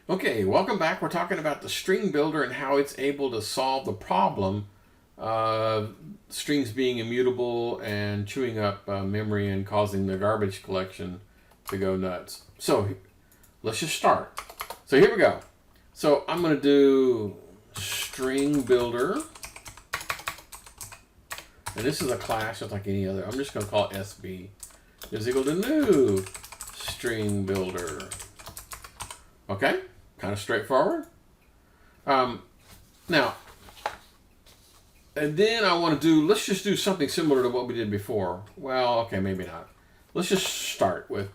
Okay, welcome back. We're talking about the string builder and how it's able to solve the problem of strings being immutable and chewing up memory and causing the garbage collection to go nuts. So let's just start. So here we go. So I'm going to do string builder. And this is a class just like any other. I'm just going to call it SB is equal to new string builder. Okay, kind of straightforward. Now, and then I want to do, let's just do something similar to what we did before. Well, okay, maybe not. Let's just start with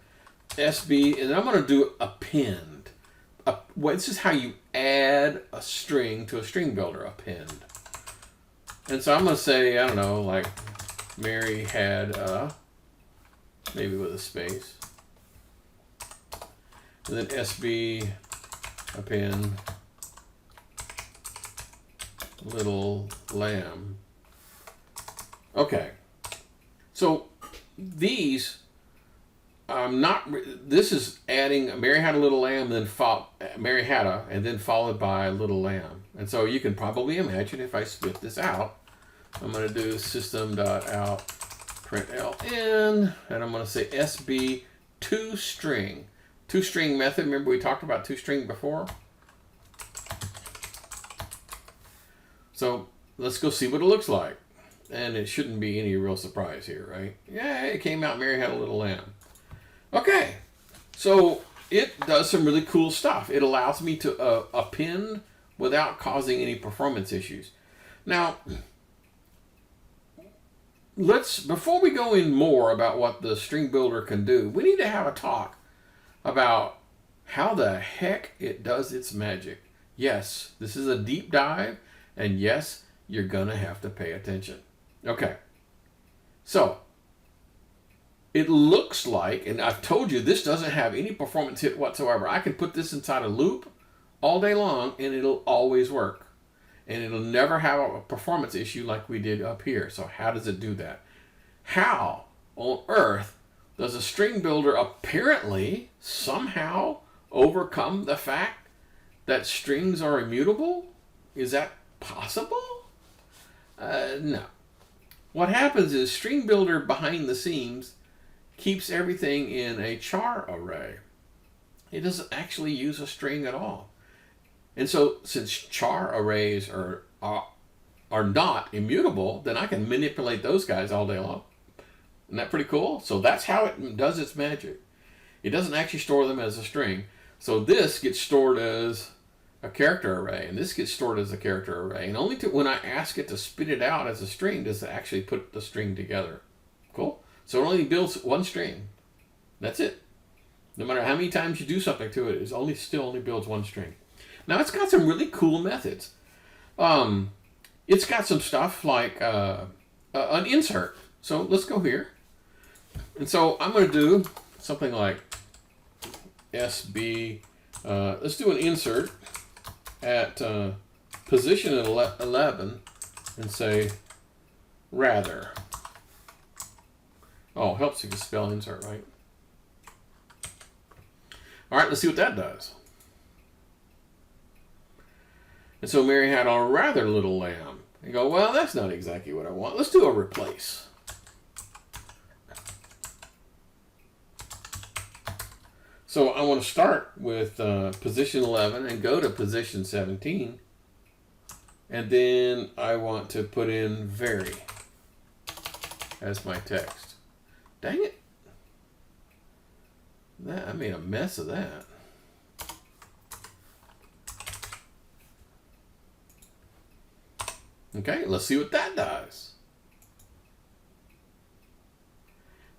SB, and I'm going to do append. Well, this is how you add a string to a string builder, append. And so I'm going to say, I don't know, like Mary had a, maybe with a space. And then SB append little lamb. Okay. So these, this is adding Mary had a little lamb, then Mary had a, and then followed by little lamb. And so you can probably imagine if I split this out, I'm going to do system.out println, and I'm going to say SB toString. ToString method, remember we talked about ToString before? So let's go see what it looks like. And it shouldn't be any real surprise here, right? Yeah, it came out, Mary had a little lamb. Okay, so it does some really cool stuff. It allows me to append without causing any performance issues. Now, before we go in more about what the string builder can do, we need to have a talk about how the heck it does its magic. Yes, this is a deep dive, and yes, you're gonna have to pay attention. Okay, so it looks like, and I've told you this doesn't have any performance hit whatsoever. I can put this inside a loop all day long and it'll always work. And it'll never have a performance issue like we did up here. So how does it do that? How on earth does a string builder apparently somehow overcome the fact that strings are immutable? Is that possible? No. What happens is string builder behind the scenes keeps everything in a char array. It doesn't actually use a string at all. And so since char arrays are not immutable, then I can manipulate those guys all day long. Isn't that pretty cool? So that's how it does its magic. It doesn't actually store them as a string. So this gets stored as a character array, and this gets stored as a character array. And only when I ask it to spit it out as a string does it actually put the string together. Cool? So it only builds one string. That's it. No matter how many times you do something to it, it still only builds one string. Now it's got some really cool methods. It's got some stuff like an insert. So let's go here. And so I'm going to do something like SB. Let's do an insert at position 11 and say rather. Oh, helps if you spell insert right. All right, let's see what that does. And so Mary had a rather little lamb. You go, well, that's not exactly what I want. Let's do a replace. So I want to start with position 11 and go to position 17. And then I want to put in vary as my text. Dang it. I made a mess of that. Okay, let's see what that does.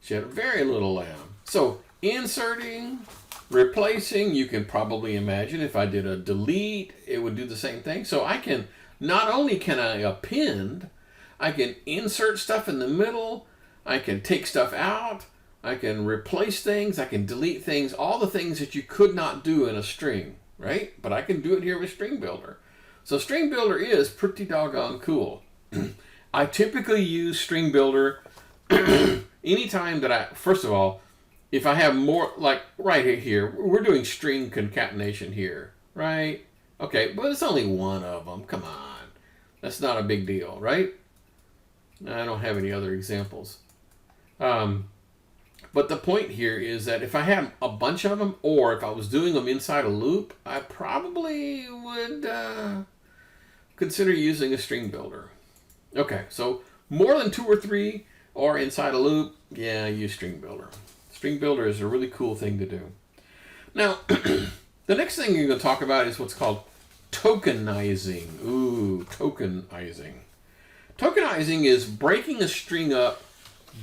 She had a very little lamb. So inserting, replacing, you can probably imagine if I did a delete, it would do the same thing. So I can, not only can I append, I can insert stuff in the middle, I can take stuff out, I can replace things, I can delete things, all the things that you could not do in a string, right? But I can do it here with String Builder. So String Builder is pretty doggone cool. I typically use String Builder anytime that first of all, if I have more, like right here, we're doing string concatenation here. right? Okay, but it's only one of them. Come on. That's not a big deal, right? I don't have any other examples. But the point here is that if I had a bunch of them, or if I was doing them inside a loop, I probably would consider using a string builder. Okay, so more than 2 or 3 or inside a loop, yeah, use string builder. String builder is a really cool thing to do. Now, the next thing you're going to talk about is what's called tokenizing. Ooh, tokenizing. Tokenizing is breaking a string up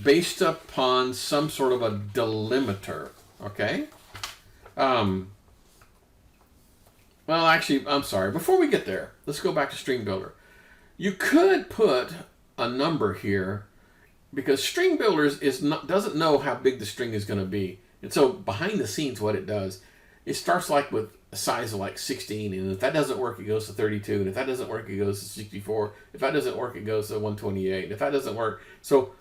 based upon some sort of a delimiter, okay? Well, actually, I'm sorry. Before we get there, let's go back to string builder. You could put a number here because string builders doesn't know how big the string is going to be. And so behind the scenes, what it does, it starts like with a size of like 16, and if that doesn't work, it goes to 32, and if that doesn't work, it goes to 64. If that doesn't work, it goes to 128. And if that doesn't work, so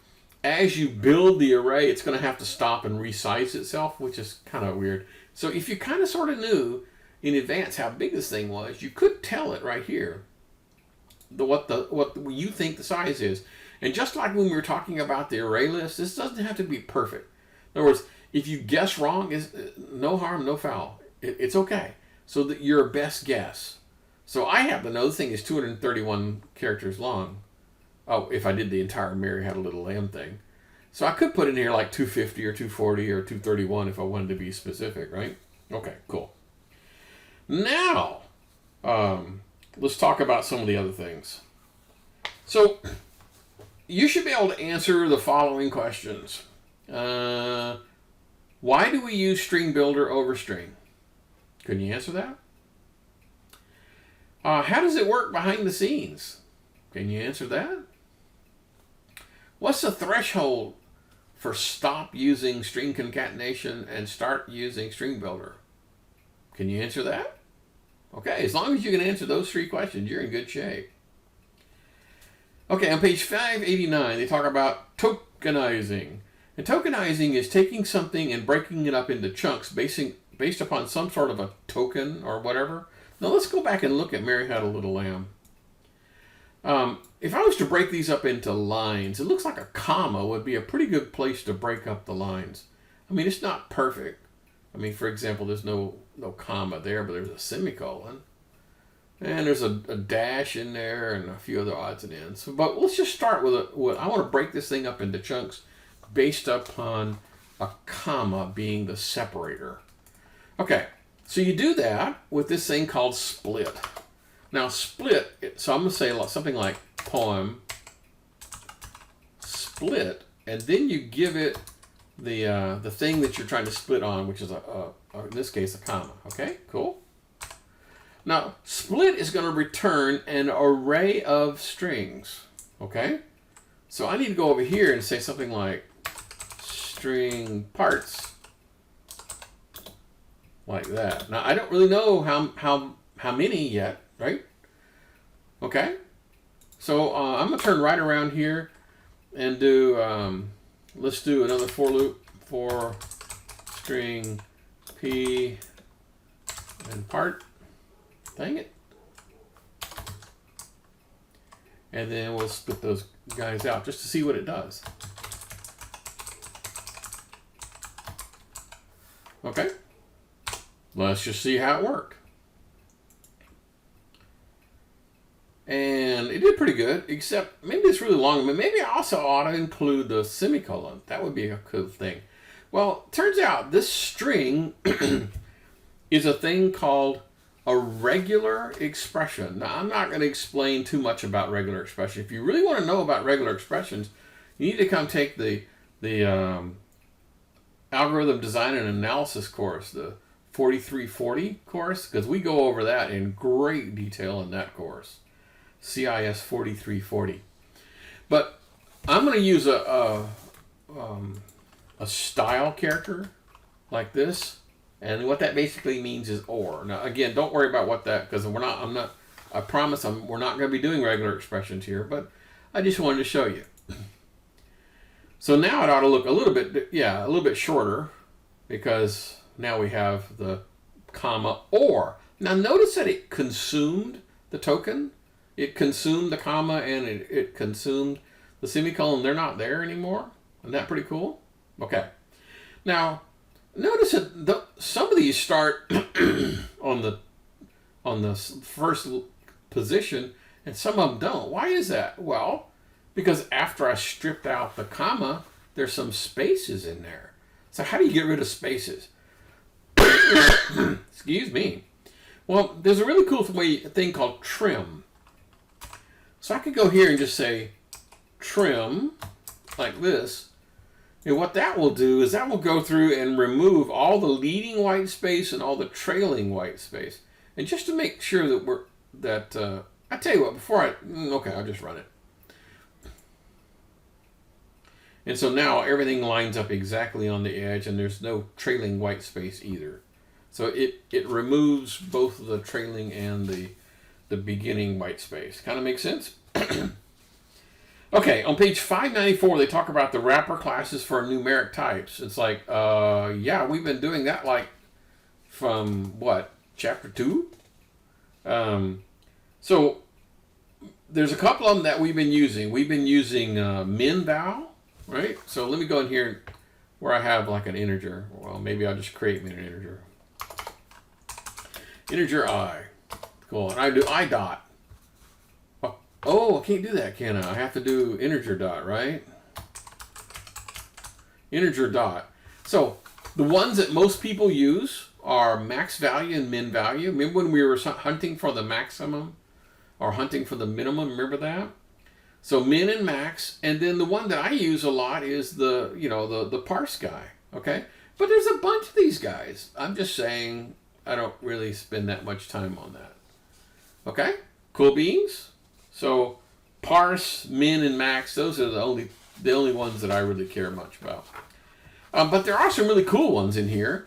as you build the array, it's going to have to stop and resize itself, which is kind of weird. So if you kind of sort of knew in advance how big this thing was, you could tell it right here what you think the size is. And just like when we were talking about the array list, this doesn't have to be perfect. In other words, if you guess wrong, is no harm, no foul. It's okay. So that your best guess. So I happen to know the thing is 231 characters long. Oh, if I did the entire Mary Had a Little Lamb thing. So I could put in here like 250 or 240 or 231 if I wanted to be specific, right? Okay, cool. Now, let's talk about some of the other things. So, you should be able to answer the following questions. Why do we use string builder over string? Can you answer that? How does it work behind the scenes? Can you answer that? What's the threshold for stop using string concatenation and start using string builder? Can you answer that? Okay, as long as you can answer those 3 questions, you're in good shape. Okay, on page 589, they talk about tokenizing. And tokenizing is taking something and breaking it up into chunks based upon some sort of a token or whatever. Now let's go back and look at Mary Had a Little Lamb. If I was to break these up into lines, it looks like a comma would be a pretty good place to break up the lines. I mean, it's not perfect. I mean, for example, there's no comma there, but there's a semicolon. And there's a dash in there and a few other odds and ends. But let's just start with I want to break this thing up into chunks based upon a comma being the separator. Okay, so you do that with this thing called split. Now split, so I'm going to say something like poem split, and then you give it the thing that you're trying to split on, which is in this case a comma. Okay, cool. Now split is going to return an array of strings. Okay, so I need to go over here and say something like string parts, like that. Now I don't really know how many yet, right? Okay, so I'm gonna turn right around here and do let's do another for loop for string p and part. Dang it. And then we'll split those guys out just to see what it does. Okay, let's just see how it worked. And it did pretty good, except maybe it's really long. But maybe I also ought to include the semicolon. That would be a cool thing. Well, turns out this string is a thing called a regular expression. Now, I'm not going to explain too much about regular expression. If you really want to know about regular expressions, you need to come take the algorithm design and analysis course, the 4340 course, because we go over that in great detail in that course. CIS3332. But I'm going to use a style character like this, and what that basically means is or. Now again, don't worry about what that, because I promise we're not going to be doing regular expressions here, but I just wanted to show you. So now it ought to look a little bit shorter, because now we have the comma or. Now notice that it consumed the token. It consumed the comma and it consumed the semicolon. They're not there anymore. Isn't that pretty cool? Okay. Now, notice that some of these start on the first position and some of them don't. Why is that? Well, because after I stripped out the comma, there's some spaces in there. So how do you get rid of spaces? Excuse me. Well, there's a really cool thing called trim. So I could go here and just say trim like this. And what that will do is that will go through and remove all the leading white space and all the trailing white space. And just to make sure that I tell you what, okay, I'll just run it. And so now everything lines up exactly on the edge and there's no trailing white space either. So it removes both the trailing and the beginning white space. Kind of makes sense? Okay, on page 594, they talk about the wrapper classes for numeric types. It's like, yeah, we've been doing that like from what, chapter 2? So there's a couple of them that we've been using. We've been using min val, right? So let me go in here where I have like an integer. Well, maybe I'll just create me an integer. Integer I. Cool. And I do I dot. Oh, I can't do that, can I? I have to do integer dot, right? Integer dot. So the ones that most people use are max value and min value. Remember when we were hunting for the maximum or hunting for the minimum? Remember that? So min and max, and then the one that I use a lot is the parse guy. Okay, but there's a bunch of these guys. I'm just saying I don't really spend that much time on that. Okay, cool beans. So parse, min, and max, those are the only ones that I really care much about. But there are some really cool ones in here.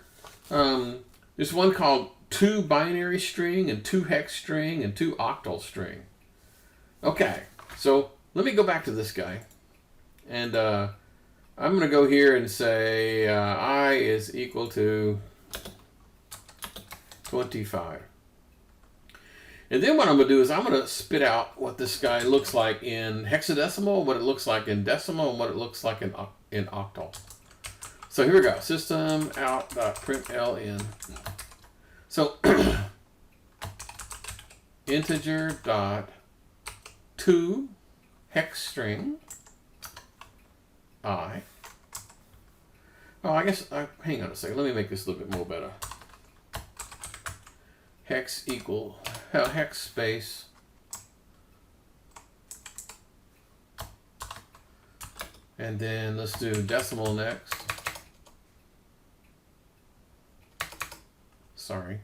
There's one called 2 binary string and 2 hex string and 2 octal string. Okay, so let me go back to this guy. And I'm going to go here and say I is equal to 25. And then what I'm going to do is I'm going to spit out what this guy looks like in hexadecimal, what it looks like in decimal, and what it looks like in octal. So here we go. System out.println. So integer dot 2 hex string I. Oh, I guess, hang on a second. Let me make this a little bit more better. Hex equal, hex space, and then let's do decimal next. Sorry.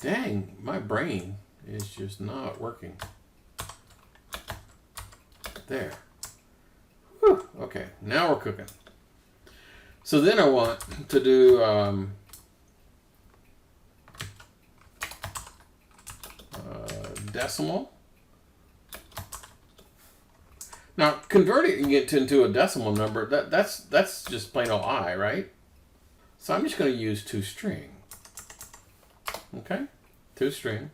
Dang, my brain is just not working. There. Whew, okay, now we're cooking. So then I want to do decimal. Now converting it into a decimal number, that's just plain old I, right? So I'm just going to use toString. Okay, toString.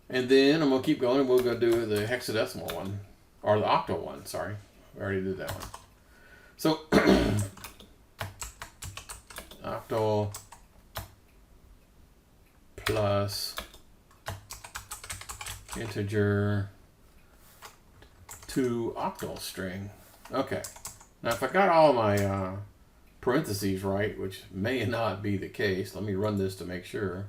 And then I'm going to keep going and we'll go do the hexadecimal one, or the octal one, sorry. We already did that one. So, octal plus integer 2 octal string. Okay. Now, if I got all my parentheses right, which may not be the case, let me run this to make sure.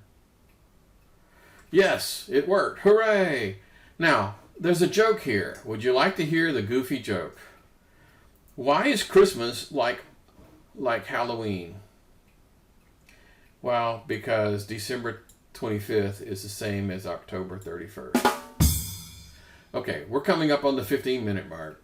Yes, it worked. Hooray! Now, there's a joke here. Would you like to hear the goofy joke? Why is Christmas like Halloween? Well, because December 25th is the same as October 31st. Okay, we're coming up on the 15-minute mark.